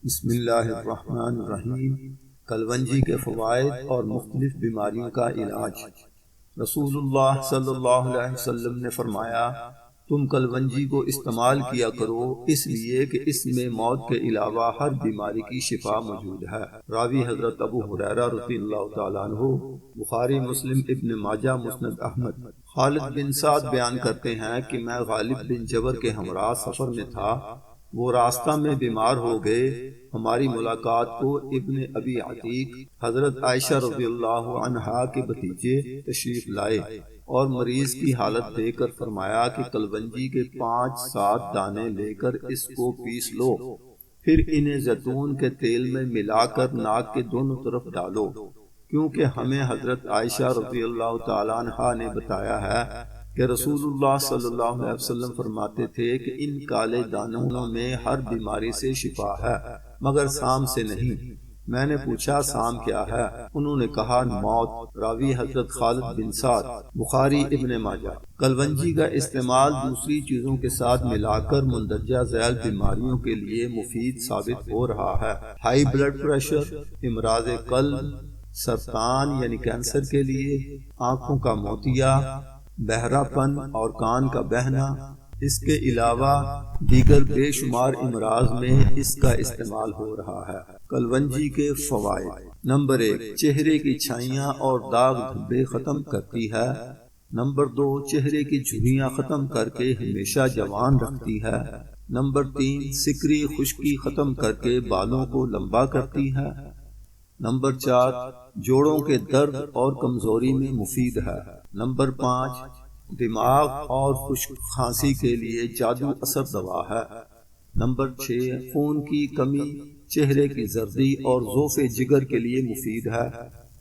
بسم اللہ الرحمن الرحیم۔ کلونجی کے فوائد اور مختلف بیماریوں کا علاج۔ رسول اللہ صلی اللہ علیہ وسلم نے فرمایا، تم کلونجی کو استعمال کیا کرو، اس لیے کہ اس میں موت کے علاوہ ہر بیماری کی شفا موجود ہے۔ راوی حضرت ابو ہریرہ رضی اللہ تعالیٰ عنہ، بخاری، مسلم، ابن ماجہ، مسند احمد۔ خالد بن سعد بیان کرتے ہیں کہ میں غالب بن جبر کے ہمراہ سفر میں تھا، وہ راستہ میں بیمار ہو گئے۔ ہماری ملاقات کو ابن ابی عتیق حضرت عائشہ رضی اللہ عنہا کے بھتیجے تشریف لائے اور مریض کی حالت دیکھ کر فرمایا کہ کلونجی کے 5-7 دانے لے کر اس کو پیس لو، پھر انہیں زیتون کے تیل میں ملا کر ناک کے دونوں طرف ڈالو، کیونکہ ہمیں حضرت عائشہ رضی اللہ تعالیٰ عنہا نے بتایا ہے کہ رسول اللہ صلی اللہ علیہ وسلم فرماتے تھے کہ ان کالے دانوں میں ہر بیماری سے شفا ہے مگر سام سے نہیں۔ میں نے پوچھا سام کیا ہے؟ انہوں نے کہا موت۔ راوی حضرت خالد بن سعد، بخاری، ابن ماجہ۔ کلونجی کا استعمال دوسری چیزوں کے ساتھ ملا کر مندرجہ ذیل بیماریوں کے لیے مفید ثابت ہو رہا ہے۔ ہائی بلڈ پریشر، امراض قلب، سرطان یعنی کینسر کے لیے، آنکھوں کا موتیا، بہرا پن اور کان کا بہنا، اس کے علاوہ دیگر بے شمار امراض میں اس کا استعمال ہو رہا ہے۔ کلونجی کے فوائد۔ نمبر 1، چہرے کی چھائیاں اور داغ دھبے ختم کرتی ہے۔ نمبر 2، چہرے کی جھریاں ختم کر کے ہمیشہ جوان رکھتی ہے۔ نمبر 3، سکری خشکی ختم کر کے بالوں کو لمبا کرتی ہے۔ نمبر 4، جوڑوں کے درد اور کمزوری میں مفید ہے۔ نمبر 5، دماغ اور خشک کھانسی کے لیے جادو اثر دوا ہے۔ نمبر 6، خون کی کمی، چہرے کی زردی اور ضعف جگر کے لیے مفید ہے۔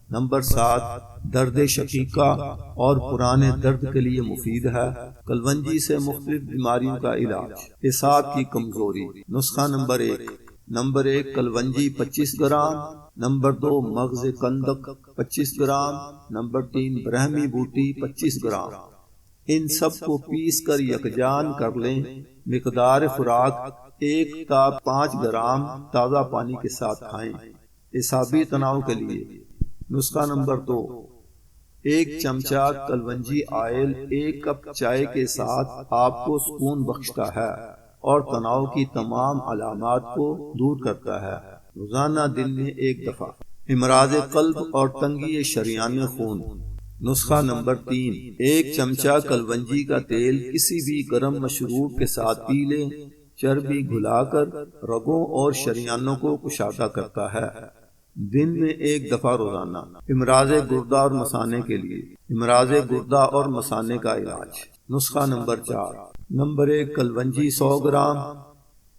نمبر 7، درد شقیقہ اور پرانے درد کے لیے مفید ہے۔ کلونجی سے مختلف بیماریوں کا علاج۔ اعصاب کی کمزوری۔ نسخہ نمبر 1، کلونجی 25 گرام۔ نمبر 2، مغز کندک 25 گرام۔ نمبر 3، برہمی بوٹی 25 گرام۔ ان سب کو پیس کر یکجان کر لیں۔ مقدار خوراک 1 تا 5 گرام تازہ پانی کے ساتھ کھائیں۔ اعصابی تناؤ کے لیے۔ نسخہ نمبر 2، 1 چمچہ کلونجی آئل 1 کپ چائے کے ساتھ آپ کو سکون بخشتا ہے اور تناؤ کی تمام علامات کو دور کرتا ہے۔ روزانہ دن میں 1 دفعہ۔ امراض قلب اور تنگی شریان خون۔ نسخہ نمبر 3، 1 چمچہ کلونجی کا تیل کسی بھی گرم مشروب کے ساتھ پی لیں۔ چربی گھلا کر رگوں اور شریانوں کو کشادہ کرتا ہے۔ دن میں 1 دفعہ روزانہ۔ امراض گردہ اور مثانے کے لیے۔ امراض گردہ اور مثانے کا علاج۔ نسخہ number 4۔ Number 1، kalonji 100 gram.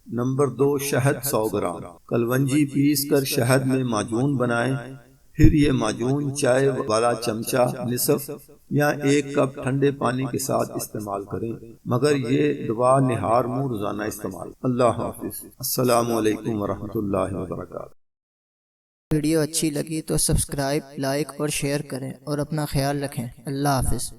Number 2، شہد 100 گرام۔ کلونجی پیس کر شہد میں معجون بنائیں، پھر یہ معجون چائے والا چمچہ نصف یا 1 کپ ٹھنڈے پانی کے ساتھ استعمال کریں، مگر یہ دوا نہار منہ روزانہ استعمال۔ اللہ حافظ۔ السلام علیکم ورحمۃ اللہ وبرکاتہ۔ ویڈیو اچھی لگی تو سبسکرائب، لائک اور شیئر کریں اور اپنا خیال رکھیں۔ اللہ حافظ۔